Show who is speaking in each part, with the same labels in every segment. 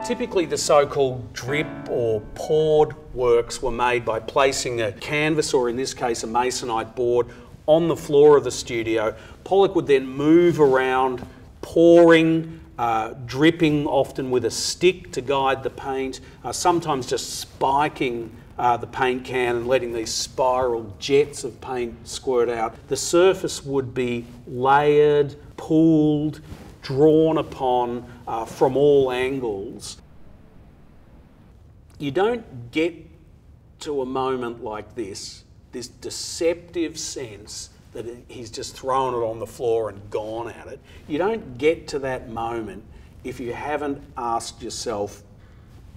Speaker 1: Typically the so-called drip or poured works were made by placing a canvas, or in this case a masonite board, on the floor of the studio. Pollock would then move around, pouring, dripping, often with a stick to guide the paint, sometimes just spiking the paint can and letting these spiral jets of paint squirt out. The surface would be layered, pooled, drawn upon from all angles. You don't get to a moment like this deceptive sense that he's just thrown it on the floor and gone at it. You don't get to that moment if you haven't asked yourself,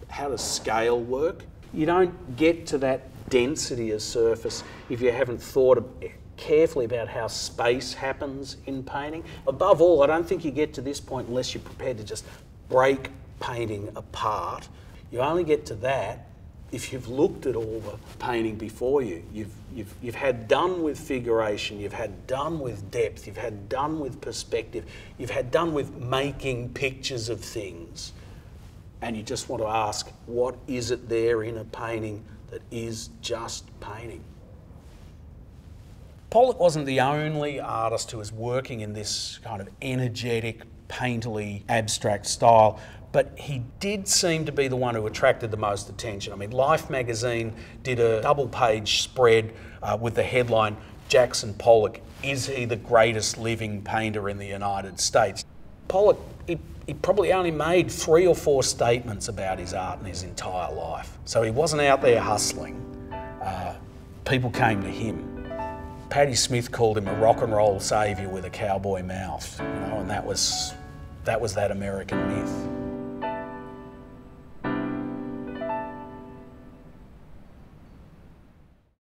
Speaker 1: how does scale work? You don't get to that density of surface if you haven't thought carefully about how space happens in painting. Above all, I don't think you get to this point unless you're prepared to just break painting apart. You only get to that if you've looked at all the painting before you. You've had done with figuration, you've had done with depth, you've had done with perspective, you've had done with making pictures of things. And you just want to ask, what is it there in a painting that is just painting? Pollock wasn't the only artist who was working in this kind of energetic, painterly, abstract style, but he did seem to be the one who attracted the most attention. I mean, Life magazine did a double-page spread with the headline, Jackson Pollock, is he the greatest living painter in the United States? Pollock, he probably only made 3 or 4 statements about his art in his entire life. So he wasn't out there hustling. People came to him. Patti Smith called him a rock and roll saviour with a cowboy mouth, you know, and that was that American myth.